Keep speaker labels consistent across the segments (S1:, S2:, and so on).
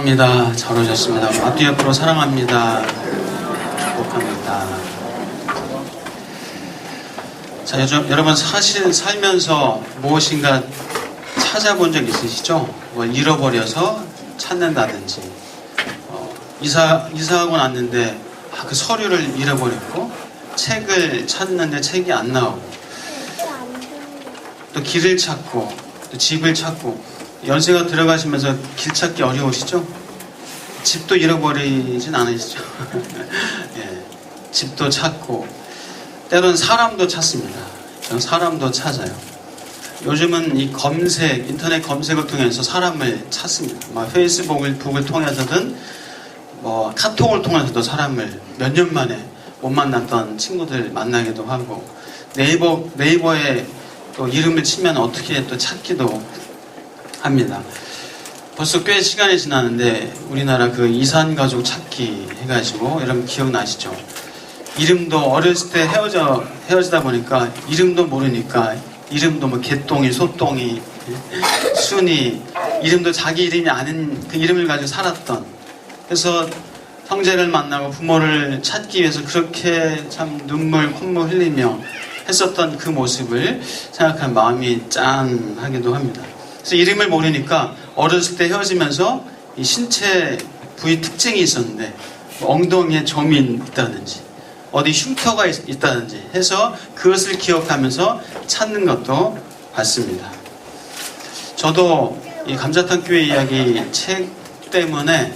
S1: 합니다. 잘 오셨습니다. 앞뒤 옆으로 사랑합니다. 축복합니다. 자, 요즘 여러분 사실 살면서 무엇인가 찾아본 적 있으시죠? 뭐 잃어버려서 찾는다든지, 이사하고 났는데 그 서류를 잃어버렸고, 책을 찾는데 책이 안 나오고, 또 길을 찾고, 또 집을 찾고, 연세가 들어가시면서 길 찾기 어려우시죠? 집도 잃어버리진 않으시죠? 예, 집도 찾고, 때로는 사람도 찾습니다. 저는 사람도 찾아요. 요즘은 이 검색, 인터넷 검색을 통해서 사람을 찾습니다. 페이스북을 통해서든, 카톡을 통해서도 사람을 몇 년 만에 못 만났던 친구들 만나기도 하고, 네이버에 또 이름을 치면 어떻게 또 찾기도 합니다. 벌써 꽤 시간이 지났는데 우리나라 그 이산가족 찾기 해가지고 여러분 기억나시죠? 이름도 어렸을 때 헤어지다 보니까 이름도 모르니까 이름도 뭐 개똥이, 소똥이, 순이, 이름도 자기 이름이 아닌 그 이름을 가지고 살았던, 그래서 형제를 만나고 부모를 찾기 위해서 그렇게 참 눈물, 콧물 흘리며 했었던 그 모습을 생각한 마음이 짠하기도 합니다. 그래서 이름을 모르니까 어렸을 때 헤어지면서 이 신체 부위 특징이 있었는데, 엉덩이에 점이 있다든지 어디 흉터가 있다든지 해서 그것을 기억하면서 찾는 것도 봤습니다. 저도 이 감자탕 교회 이야기 책 때문에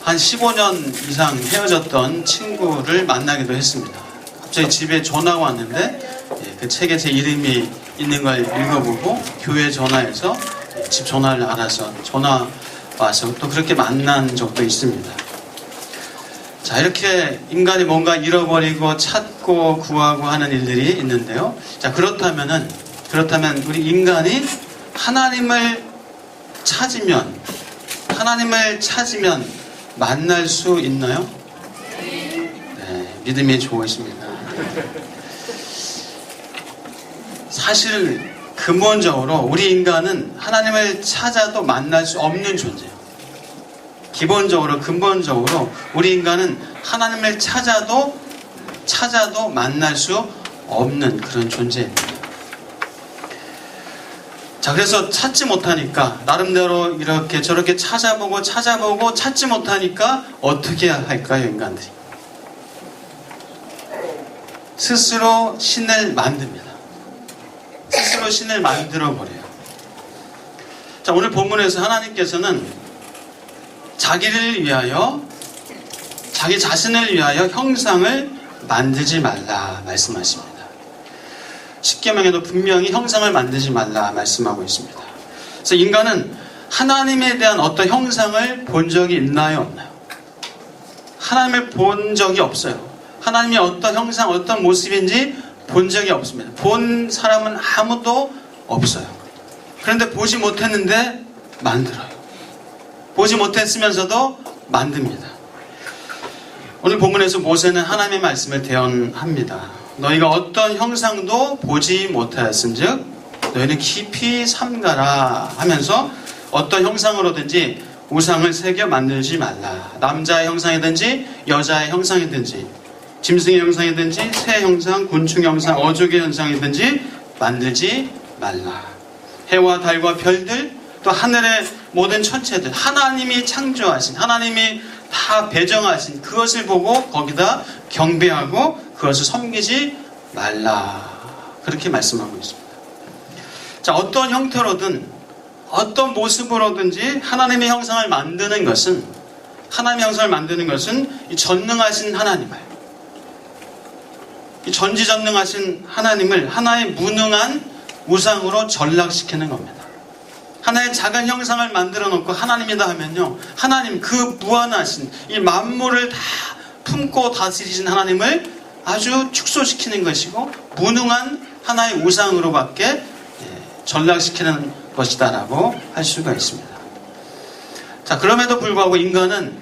S1: 한 15년 이상 헤어졌던 친구를 만나기도 했습니다. 갑자기 집에 전화가 왔는데 그 책에 제 이름이 있는 걸 읽어보고 교회 전화해서 집 전화를 알아서 전화 와서 또 그렇게 만난 적도 있습니다. 자, 이렇게 인간이 뭔가 잃어버리고 찾고 구하고 하는 일들이 있는데요. 자, 그렇다면 우리 인간이 하나님을 찾으면 만날 수 있나요? 네, 믿음이 좋으십니다. 사실 근본적으로 우리 인간은 하나님을 찾아도 만날 수 없는 존재예요. 근본적으로 우리 인간은 하나님을 찾아도 만날 수 없는 그런 존재입니다. 자, 그래서 찾지 못하니까 나름대로 이렇게 저렇게 찾아보고 찾지 못하니까 어떻게 할까요, 인간들이? 스스로 신을 만듭니다. 스스로 신을 만들어버려요. 자, 오늘 본문에서 하나님께서는 자기를 위하여, 자기 자신을 위하여 형상을 만들지 말라 말씀하십니다. 십계명에도 분명히 형상을 만들지 말라 말씀하고 있습니다. 그래서 인간은 하나님에 대한 어떤 형상을 본 적이 있나요, 없나요? 하나님을 본 적이 없어요. 하나님이 어떤 형상, 어떤 모습인지 본 적이 없습니다. 본 사람은 아무도 없어요. 그런데 보지 못했는데 만들어요. 보지 못했으면서도 만듭니다. 오늘 본문에서 모세는 하나님의 말씀을 대언합니다. 너희가 어떤 형상도 보지 못하였은즉 너희는 깊이 삼가라 하면서 어떤 형상으로든지 우상을 새겨 만들지 말라. 남자의 형상이든지 여자의 형상이든지 짐승의 형상이든지 새 형상, 곤충 형상, 어족의 형상이든지 만들지 말라. 해와 달과 별들, 또 하늘의 모든 천체들, 하나님이 창조하신, 하나님이 다 배정하신 그것을 보고 거기다 경배하고 그것을 섬기지 말라. 그렇게 말씀하고 있습니다. 자, 어떤 형태로든 어떤 모습으로든지 하나님의 형상을 만드는 것은 이 전능하신 하나님을, 이 전지전능하신 하나님을 하나의 무능한 우상으로 전락시키는 겁니다. 하나의 작은 형상을 만들어 놓고 하나님이다 하면요, 하나님, 그 무한하신 이 만물을 다 품고 다스리신 하나님을 아주 축소시키는 것이고 무능한 하나의 우상으로밖에 전락시키는 것이다라고 할 수가 있습니다. 자, 그럼에도 불구하고 인간은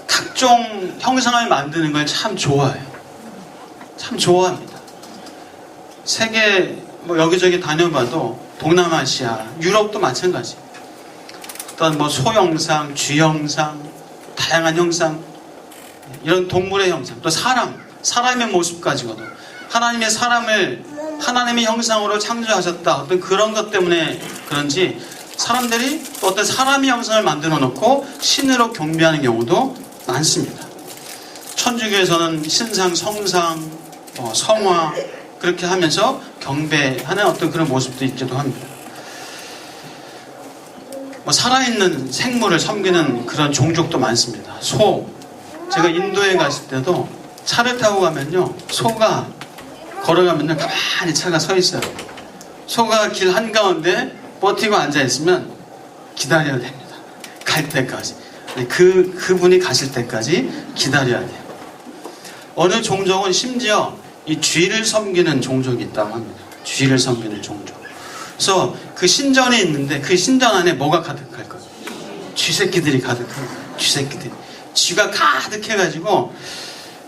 S1: 각종 형상을 만드는 걸 참 좋아해요. 참 좋아합니다. 세계 여기저기 다녀봐도 동남아시아, 유럽도 마찬가지. 어떤 뭐 소 형상, 쥐 형상, 다양한 형상, 이런 동물의 형상, 또 사람의 모습까지거든. 하나님의 사람을 하나님의 형상으로 창조하셨다. 어떤 그런 것 때문에 그런지 사람들이 또 어떤 사람의 형상을 만들어 놓고 신으로 경배하는 경우도 많습니다. 천주교에서는 신상, 성상, 성화 그렇게 하면서 경배하는 어떤 그런 모습도 있기도 합니다. 살아있는 생물을 섬기는 그런 종족도 많습니다. 소, 제가 인도에 갔을 때도 차를 타고 가면요, 소가 걸어가면요 가만히 차가 서 있어요. 소가 길 한가운데 버티고 앉아있으면 기다려야 됩니다. 갈 때까지. 그분이 가실 때까지 기다려야 돼요. 어느 종족은 심지어 이 쥐를 섬기는 종족이 있다고 합니다. 쥐를 섬기는 종족. 그래서 그 신전에 있는데 그 신전 안에 뭐가 가득할 거예요? 쥐새끼들이 가득해요. 쥐새끼들이. 쥐가 가득해가지고,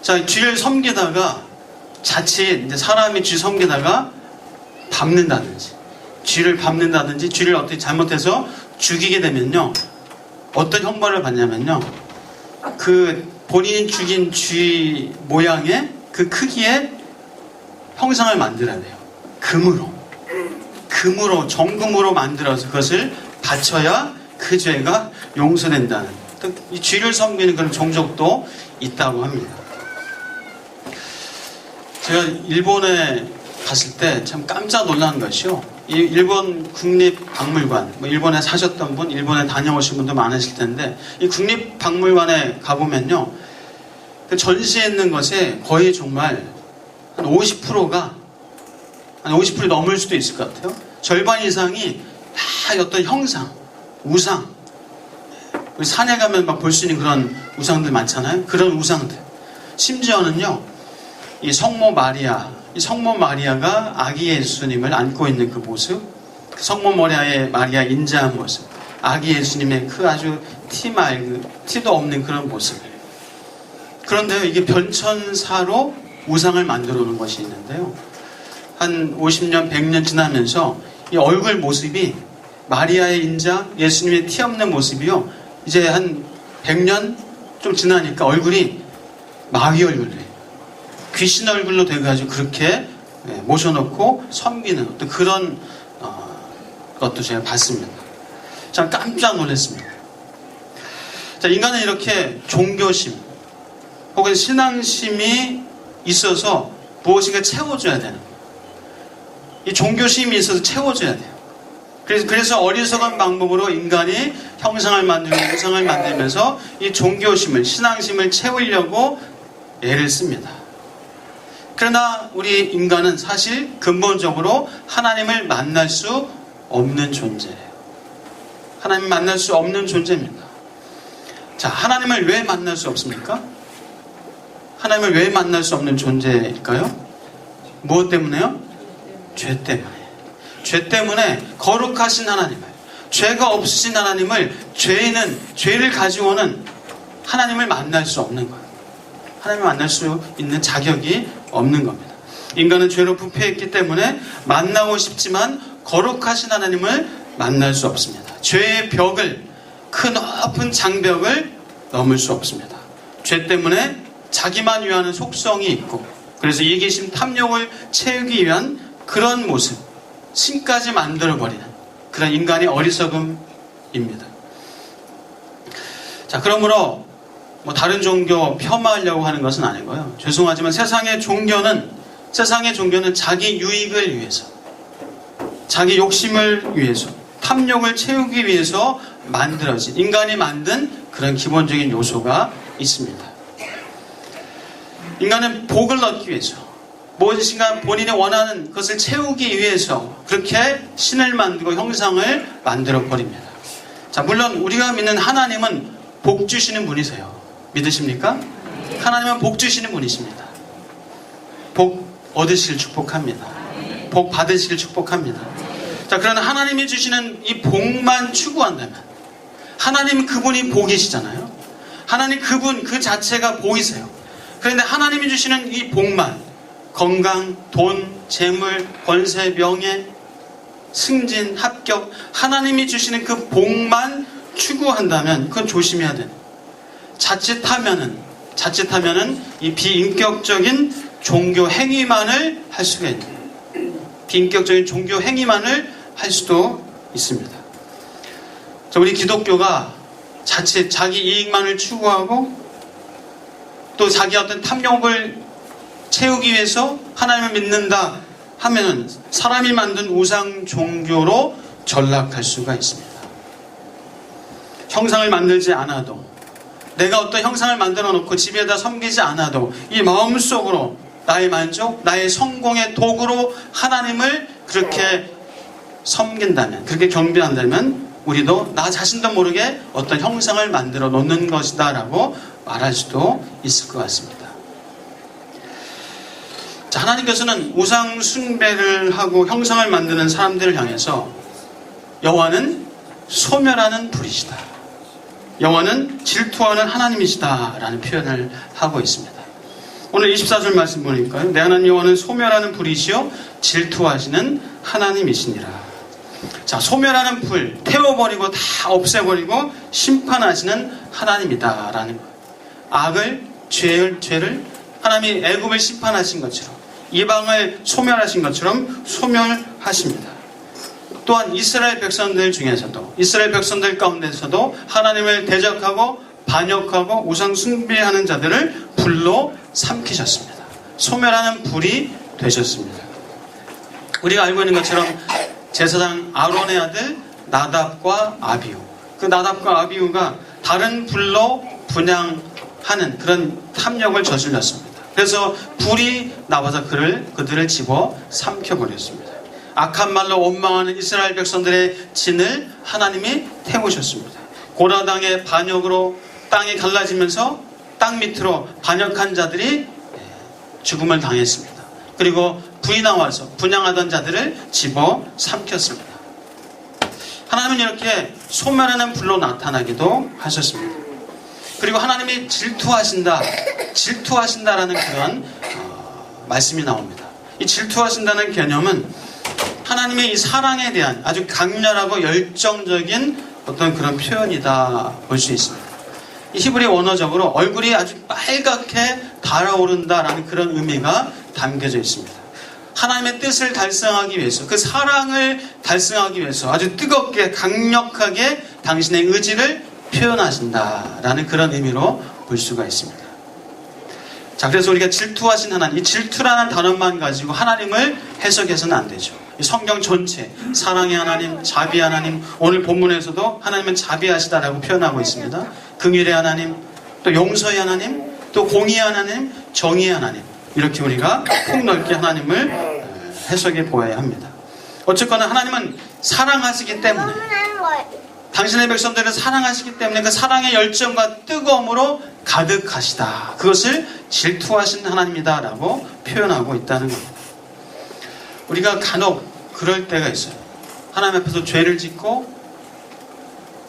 S1: 자, 쥐를 섬기다가 자칫 이제 사람이 쥐 섬기다가 밟는다든지, 쥐를 밟는다든지, 쥐를 어떻게 잘못해서 죽이게 되면요, 어떤 형벌을 받냐면요, 그 본인이 죽인 쥐 모양의 그 크기의 형상을 만들어야 돼요. 금으로, 정금으로 만들어서 그것을 바쳐야 그 죄가 용서된다는, 이 쥐를 섬기는 그런 종족도 있다고 합니다. 제가 일본에 갔을 때 참 깜짝 놀란 것이요, 이 일본 국립박물관, 일본에 사셨던 분, 일본에 다녀오신 분도 많으실 텐데, 이 국립박물관에 가보면요, 그 전시해 있는 것에 거의 정말 한 50%가 한 50% 넘을 수도 있을 것 같아요. 절반 이상이 다 어떤 형상, 우상, 우리 산에 가면 막 볼 수 있는 그런 우상들 많잖아요. 그런 우상들. 심지어는요, 이 성모 마리아가 아기 예수님을 안고 있는 그 모습, 성모 마리아 인자한 모습, 아기 예수님의 그 아주 티도 없는 그런 모습. 그런데 이게 변천사로 우상을 만들어 놓은 것이 있는데요, 한 50년, 100년 지나면서 이 얼굴 모습이, 마리아의 인자, 예수님의 티 없는 모습이요, 이제 한 100년 좀 지나니까 얼굴이 마귀 얼굴로 해요. 귀신 얼굴로 돼가지고 그렇게 모셔놓고 섬기는 어떤 그런 것도 제가 봤습니다. 참 깜짝 놀랐습니다. 자, 인간은 이렇게 종교심 혹은 신앙심이 있어서 무엇인가 채워줘야 되는 거예요. 이 종교심이 있어서 채워줘야 돼요. 그래서 어리석은 방법으로 인간이 형상을 만들고 우상을 만들면서 이 종교심을, 신앙심을 채우려고 애를 씁니다. 그러나 우리 인간은 사실 근본적으로 하나님을 만날 수 없는 존재예요. 하나님을 만날 수 없는 존재입니다. 자, 하나님을 왜 만날 수 없습니까? 하나님을 왜 만날 수 없는 존재일까요? 무엇 때문에요? 죄 때문에. 죄 때문에 거룩하신 하나님을, 죄가 없으신 하나님을, 죄를 가지고는 하나님을 만날 수 없는 거예요. 하나님을 만날 수 있는 자격이 없는 겁니다. 인간은 죄로 부패했기 때문에 만나고 싶지만 거룩하신 하나님을 만날 수 없습니다. 죄의 벽을, 그 높은 장벽을 넘을 수 없습니다. 죄 때문에 자기만 위하는 속성이 있고, 그래서 이기심, 탐욕을 채우기 위한 그런 모습, 신까지 만들어버리는 그런 인간의 어리석음입니다. 자, 그러므로 다른 종교 폄하하려고 하는 것은 아니고요. 죄송하지만 세상의 종교는 자기 유익을 위해서, 자기 욕심을 위해서, 탐욕을 채우기 위해서 만들어진, 인간이 만든 그런 기본적인 요소가 있습니다. 인간은 복을 얻기 위해서, 무엇인가 본인이 원하는 것을 채우기 위해서 그렇게 신을 만들고 형상을 만들어 버립니다. 자, 물론 우리가 믿는 하나님은 복 주시는 분이세요. 믿으십니까? 하나님은 복 주시는 분이십니다. 복 얻으시길 축복합니다. 복 받으시길 축복합니다. 자, 그러나 하나님이 주시는 이 복만 추구한다면, 하나님 그분이 복이시잖아요. 하나님 그분 그 자체가 복이세요. 그런데 하나님이 주시는 이 복만, 건강, 돈, 재물, 권세, 명예, 승진, 합격, 하나님이 주시는 그 복만 추구한다면 그건 조심해야 돼. 자칫하면은 이 비인격적인 종교 행위만을 할 수가 있는, 비인격적인 종교 행위만을 할 수도 있습니다. 우리 기독교가 자칫 자기 이익만을 추구하고 또 자기 어떤 탐욕을 채우기 위해서 하나님을 믿는다 하면은 사람이 만든 우상 종교로 전락할 수가 있습니다. 형상을 만들지 않아도, 내가 어떤 형상을 만들어 놓고 집에다 섬기지 않아도 이 마음속으로 나의 만족, 나의 성공의 도구로 하나님을 그렇게 섬긴다면, 그렇게 경배한다면 우리도 나 자신도 모르게 어떤 형상을 만들어 놓는 것이다 라고 말할 수도 있을 것 같습니다. 자, 하나님께서는 우상 숭배를 하고 형상을 만드는 사람들을 향해서 여호와는 소멸하는 불이시다, 여호와는 질투하는 하나님이시다 라는 표현을 하고 있습니다. 오늘 24절 말씀 보니까요, 내 하나님 여호와는 소멸하는 불이시요 질투하시는 하나님이시니라. 자, 소멸하는 불, 태워버리고 다 없애버리고 심판하시는 하나님이다 라는 거예요. 악을, 죄를 하나님이 애굽을 심판하신 것처럼, 이방을 소멸하신 것처럼 소멸하십니다. 또한 이스라엘 백성들 중에서도, 이스라엘 백성들 가운데서도 하나님을 대적하고 반역하고 우상 숭배하는 자들을 불로 삼키셨습니다. 소멸하는 불이 되셨습니다. 우리가 알고 있는 것처럼 제사장 아론의 아들 나답과 아비후, 그 나답과 아비후가 다른 불로 분향하는 그런 탐욕을 저질렀습니다. 그래서 불이 나와서 그들을 집어 삼켜버렸습니다. 악한 말로 원망하는 이스라엘 백성들의 진을 하나님이 태우셨습니다. 고라당의 반역으로 땅이 갈라지면서 땅 밑으로 반역한 자들이 죽음을 당했습니다. 그리고 불이 나와서 분향하던 자들을 집어 삼켰습니다. 하나님은 이렇게 소멸하는 불로 나타나기도 하셨습니다. 그리고 하나님이 질투하신다라는 그런 말씀이 나옵니다. 이 질투하신다는 개념은 하나님의 이 사랑에 대한 아주 강렬하고 열정적인 어떤 그런 표현이다 볼 수 있습니다. 이 히브리 원어적으로 얼굴이 아주 빨갛게 달아오른다라는 그런 의미가 담겨져 있습니다. 하나님의 뜻을 달성하기 위해서, 그 사랑을 달성하기 위해서 아주 뜨겁게 강력하게 당신의 의지를 표현하신다라는 그런 의미로 볼 수가 있습니다. 자, 그래서 우리가 질투하신 하나님, 이 질투라는 단어만 가지고 하나님을 해석해서는 안 되죠. 이 성경 전체, 사랑의 하나님, 자비 하나님, 오늘 본문에서도 하나님은 자비하시다라고 표현하고 있습니다. 긍휼의 하나님, 또 용서의 하나님, 또 공의의 하나님, 정의의 하나님, 이렇게 우리가 폭넓게 하나님을 해석해 보아야 합니다. 어쨌거나 하나님은 사랑하시기 때문에, 당신의 백성들을 사랑하시기 때문에 그 사랑의 열정과 뜨거움으로 가득하시다, 그것을 질투하신 하나님이다 라고 표현하고 있다는 겁니다. 우리가 간혹 그럴 때가 있어요. 하나님 앞에서 죄를 짓고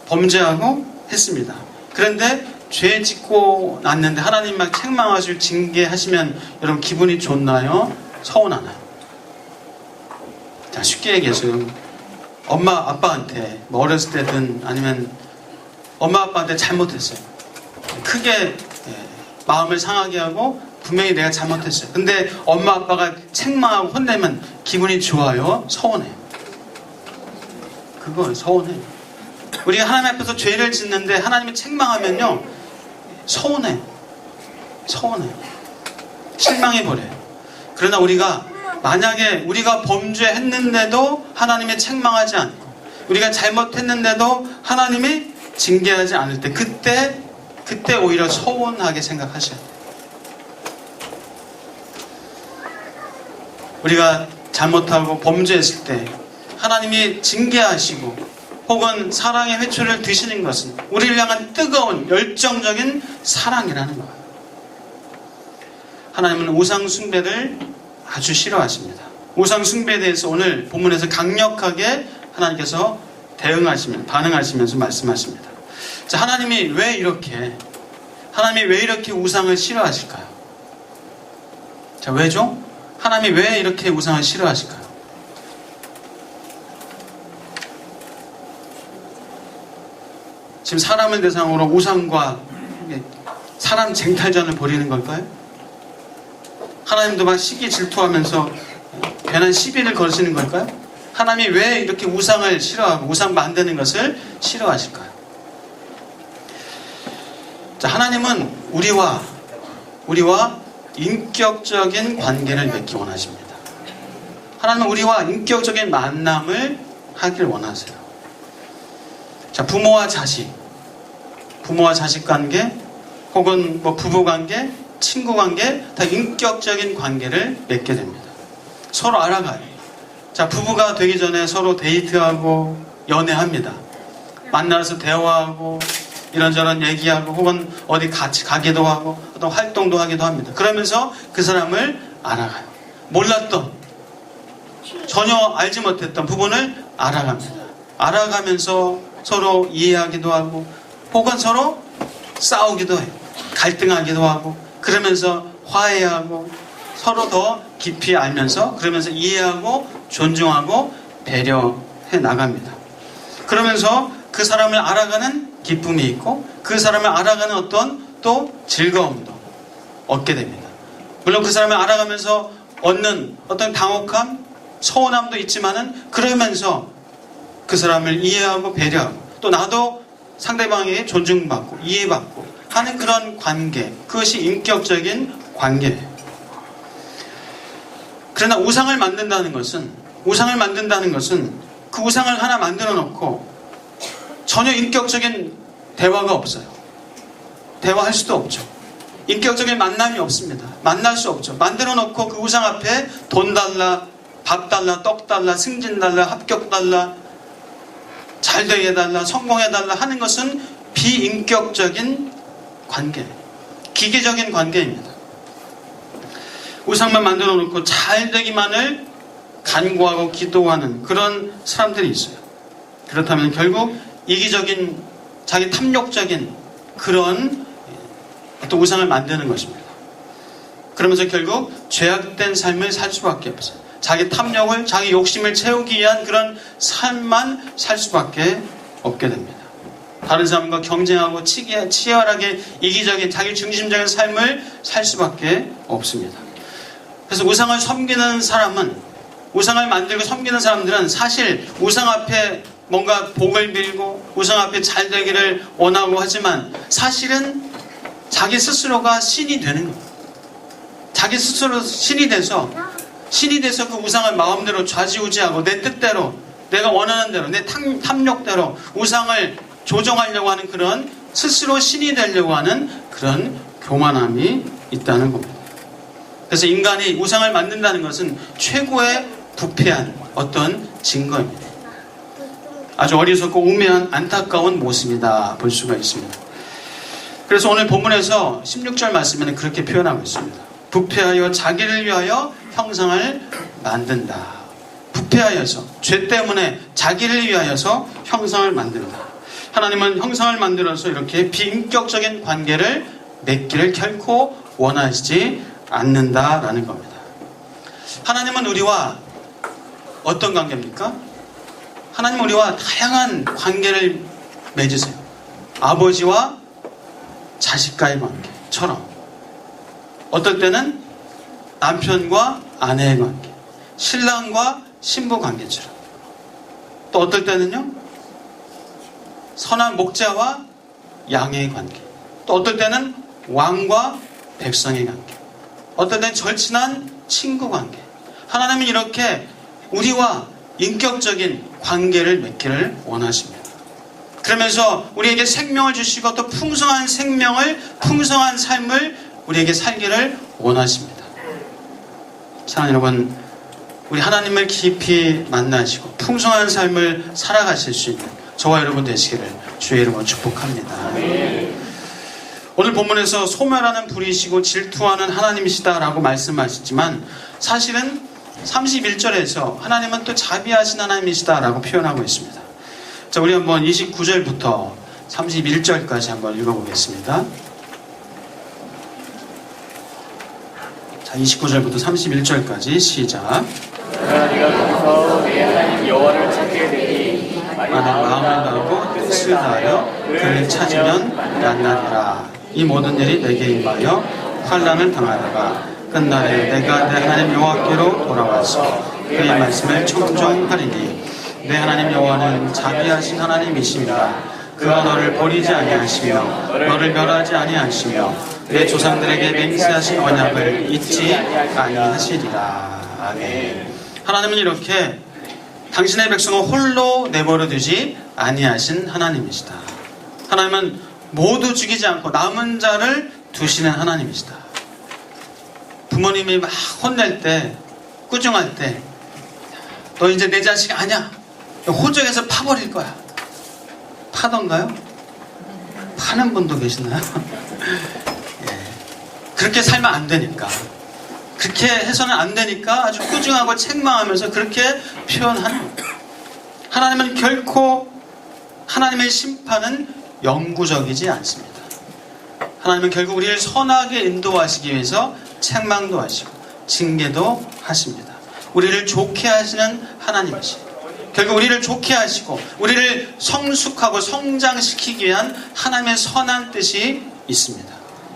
S1: 범죄하고 했습니다. 그런데 죄 짓고 났는데 하나님 막 책망하시고 징계하시면 여러분 기분이 좋나요? 서운하나요? 자, 쉽게 얘기해서요, 엄마 아빠한테 뭐 어렸을 때든 아니면 엄마 아빠한테 잘못했어요. 크게 마음을 상하게 하고 분명히 내가 잘못했어요. 근데 엄마 아빠가 책망하고 혼내면 기분이 좋아요? 서운해요? 그거 서운해요. 우리가 하나님 앞에서 죄를 짓는데 하나님이 책망하면요, 서운해요. 실망해버려요. 그러나 우리가 만약에 우리가 범죄했는데도 하나님이 책망하지 않고 우리가 잘못했는데도 하나님이 징계하지 않을 때, 그때 오히려 서운하게 생각하셔야 돼요. 우리가 잘못하고 범죄했을 때 하나님이 징계하시고 혹은 사랑의 회초리를 드시는 것은 우리를 향한 뜨거운 열정적인 사랑이라는 거예요. 하나님은 우상 숭배를 아주 싫어하십니다. 우상 숭배에 대해서 오늘 본문에서 강력하게 하나님께서 반응하시면서 말씀하십니다. 자, 하나님이 왜 이렇게 우상을 싫어하실까요? 자, 왜죠? 하나님이 왜 이렇게 우상을 싫어하실까요? 지금 사람을 대상으로 우상과 사람 쟁탈전을 벌이는 걸까요? 하나님도 막 시기 질투하면서 괜한 시비를 거시는 걸까요? 하나님이 왜 이렇게 우상을 싫어하고 우상 만드는 것을 싫어하실까요? 자, 하나님은 우리와 인격적인 관계를 맺기 원하십니다. 하나님은 우리와 인격적인 만남을 하길 원하세요. 자, 부모와 자식 관계, 혹은 뭐 부부 관계, 친구 관계, 다 인격적인 관계를 맺게 됩니다. 서로 알아가요. 자, 부부가 되기 전에 서로 데이트하고 연애합니다. 만나서 대화하고 이런저런 얘기하고 혹은 어디 같이 가기도 하고 어떤 활동도 하기도 합니다. 그러면서 그 사람을 알아가요. 몰랐던, 전혀 알지 못했던 부분을 알아갑니다. 알아가면서 서로 이해하기도 하고 혹은 서로 싸우기도 해요. 갈등하기도 하고 그러면서 화해하고 서로 더 깊이 알면서 그러면서 이해하고 존중하고 배려해 나갑니다. 그러면서 그 사람을 알아가는 기쁨이 있고 그 사람을 알아가는 어떤 또 즐거움도 얻게 됩니다. 물론 그 사람을 알아가면서 얻는 어떤 당혹함, 서운함도 있지만은 그러면서 그 사람을 이해하고 배려하고 또 나도 상대방에게 존중받고 이해받고 하는 그런 관계, 그것이 인격적인 관계예요. 그러나 우상을 만든다는 것은 그 우상을 하나 만들어 놓고 전혀 인격적인 대화가 없어요. 대화할 수도 없죠. 인격적인 만남이 없습니다. 만날 수 없죠. 만들어 놓고 그 우상 앞에 돈 달라, 밥 달라, 떡 달라, 승진 달라, 합격 달라, 잘 되게 해달라, 성공해달라 하는 것은 비인격적인 관계, 기계적인 관계입니다. 우상만 만들어 놓고 잘 되기만을 간구하고 기도하는 그런 사람들이 있어요. 그렇다면 결국 이기적인, 자기 탐욕적인 그런 어떤 우상을 만드는 것입니다. 그러면서 결국 죄악된 삶을 살 수밖에 없어요. 자기 탐욕을, 자기 욕심을 채우기 위한 그런 삶만 살 수밖에 없게 됩니다. 다른 사람과 경쟁하고 치열하게 이기적인 자기 중심적인 삶을 살 수밖에 없습니다. 그래서 우상을 섬기는 사람은, 우상을 만들고 섬기는 사람들은 사실 우상 앞에 뭔가 복을 빌고 우상 앞에 잘 되기를 원하고 하지만 사실은 자기 스스로가 신이 되는 거예요. 자기 스스로 신이 돼서 그 우상을 마음대로 좌지우지하고 내 뜻대로, 내가 원하는 대로, 내 탐욕대로 우상을 조정하려고 하는 그런 스스로 신이 되려고 하는 그런 교만함이 있다는 겁니다. 그래서 인간이 우상을 만든다는 것은 최고의 부패한 어떤 증거입니다. 아주 어리석고 우매한 안타까운 모습이다 볼 수가 있습니다. 그래서 오늘 본문에서 16절 말씀에는 그렇게 표현하고 있습니다. 부패하여 자기를 위하여 형상을 만든다. 부패하여서, 죄 때문에 자기를 위하여서 형상을 만든다. 하나님은 형상을 만들어서 이렇게 비인격적인 관계를 맺기를 결코 원하시지 않는다라는 겁니다. 하나님은 우리와 어떤 관계입니까? 하나님은 우리와 다양한 관계를 맺으세요. 아버지와 자식과의 관계처럼, 어떨 때는 남편과 아내의 관계, 신랑과 신부 관계처럼, 또 어떨 때는요 선한 목자와 양의 관계, 또 어떨 때는 왕과 백성의 관계, 어떨 때는 절친한 친구 관계. 하나님은 이렇게 우리와 인격적인 관계를 맺기를 원하십니다. 그러면서 우리에게 생명을 주시고 또 풍성한 생명을, 풍성한 삶을 우리에게 살기를 원하십니다. 사랑하는 여러분, 우리 하나님을 깊이 만나시고 풍성한 삶을 살아가실 수 있는 저와 여러분 되시기를 주의 이름으로 축복합니다. 오늘 본문에서 소멸하는 불이시고 질투하는 하나님이시다라고 말씀하셨지만 사실은 31절에서 하나님은 또 자비하신 하나님이시다라고 표현하고 있습니다. 자, 우리 한번 29절부터 31절까지 한번 읽어보겠습니다. 자, 29절부터 31절까지 시작.
S2: 그러나 네가 거기서 내 하나님 여호와를 찾게 되니 만일 마음을 다하고
S1: 빛을 다하여 그를 찾으면 만나리라. 이 모든 일이 내게 임하여 환난을 당하다가 끝날에 내가 내 하나님 여호와께로 돌아와서 그의 말씀을 청종하리니 내 하나님 여호와는 자비하신 하나님이십니다. 그가 너를 버리지 아니하시며 너를 멸하지 아니하시며 내 조상들에게 맹세하신 언약을 잊지 아니하시리라. 아멘. 하나님은 이렇게 당신의 백성을 홀로 내버려 두지 아니하신 하나님이시다. 하나님은 모두 죽이지 않고 남은 자를 두시는 하나님이시다. 부모님이 막 혼낼 때, 꾸중할 때, 너 이제 내 자식 아니야. 호적에서 파버릴 거야. 파던가요? 파는 분도 계시나요? 예. 그렇게 살면 안 되니까. 그렇게 해서는 안 되니까 아주 꾸중하고 책망하면서 그렇게 표현하는 거예요. 하나님은 결코 하나님의 심판은 영구적이지 않습니다. 하나님은 결국 우리를 선하게 인도하시기 위해서 책망도 하시고 징계도 하십니다. 우리를 좋게 하시는 하나님이시죠. 결국 우리를 좋게 하시고 우리를 성숙하고 성장시키기 위한 하나님의 선한 뜻이 있습니다.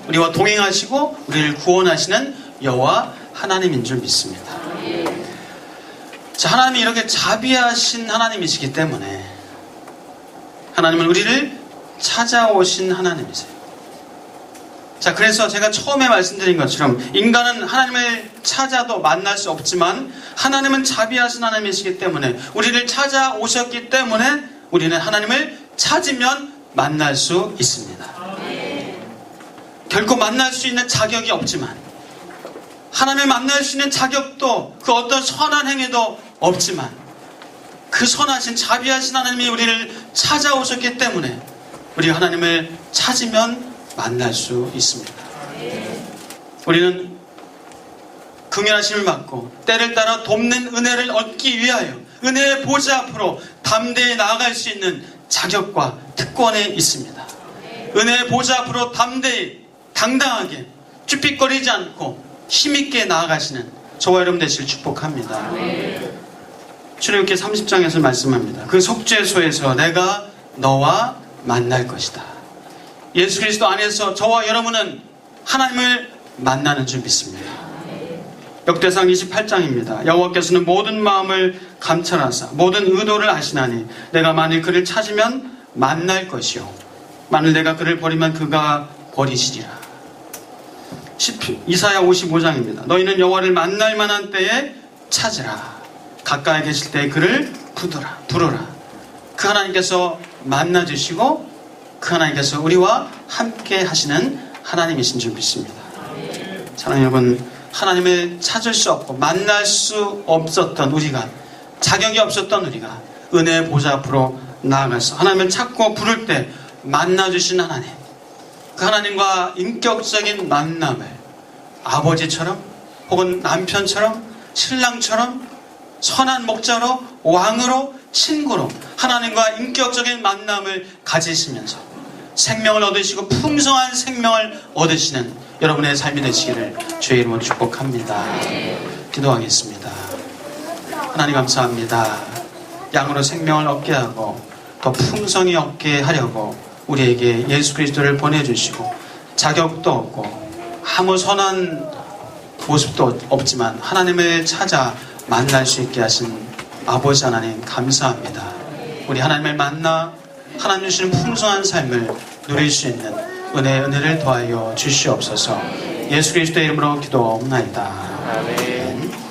S1: 우리와 동행하시고 우리를 구원하시는 여호와 하나님인 줄 믿습니다. 자, 하나님이 이렇게 자비하신 하나님이시기 때문에 하나님은 우리를 찾아오신 하나님이세요. 자, 그래서 제가 처음에 말씀드린 것처럼 인간은 하나님을 찾아도 만날 수 없지만 하나님은 자비하신 하나님이시기 때문에 우리를 찾아오셨기 때문에 우리는 하나님을 찾으면 만날 수 있습니다. 결코 만날 수 있는 자격이 없지만 하나님을 만날 수 있는 자격도 그 어떤 선한 행위도 없지만 그 선하신 자비하신 하나님이 우리를 찾아오셨기 때문에 우리가 하나님을 찾으면 만날 수 있습니다. 우리는 긍휼하심을 받고 때를 따라 돕는 은혜를 얻기 위하여 은혜의 보좌 앞으로 담대히 나아갈 수 있는 자격과 특권에 있습니다. 은혜의 보좌 앞으로 담대히 당당하게 쭈삣거리지 않고 힘있게 나아가시는 저와 여러분 되시길 축복합니다. 출애굽기 30장에서 말씀합니다. 그 속죄소에서 내가 너와 만날 것이다. 예수 그리스도 안에서 저와 여러분은 하나님을 만나는 줄 믿습니다. 역대상 28장입니다. 여호와께서는 모든 마음을 감찰하사 모든 의도를 아시나니 내가 만일 그를 찾으면 만날 것이요 만일 내가 그를 버리면 그가 버리시리라. 이사야 55장입니다. 너희는 여호와를 만날 만한 때에 찾으라. 가까이 계실 때에 그를 부르라. 그 하나님께서 만나주시고 그 하나님께서 우리와 함께 하시는 하나님이신 줄 믿습니다. 사랑하는 여러분, 하나님을 찾을 수 없고 만날 수 없었던 우리가, 자격이 없었던 우리가 은혜의 보좌 앞으로 나아가서 하나님을 찾고 부를 때 만나주신 하나님, 그 하나님과 인격적인 만남을 아버지처럼 혹은 남편처럼 신랑처럼 선한 목자로 왕으로 친구로 하나님과 인격적인 만남을 가지시면서 생명을 얻으시고 풍성한 생명을 얻으시는 여러분의 삶이 되시기를 주의 이름으로 축복합니다. 기도하겠습니다. 하나님 감사합니다. 양으로 생명을 얻게 하고 더 풍성히 얻게 하려고 우리에게 예수 그리스도를 보내주시고 자격도 없고 아무 선한 모습도 없지만 하나님을 찾아 만날 수 있게 하신 아버지 하나님 감사합니다. 우리 하나님을 만나 하나님 주시는 풍성한 삶을 누릴 수 있는 은혜를 더하여 주시옵소서. 예수 그리스도의 이름으로 기도옵나이다. 아멘.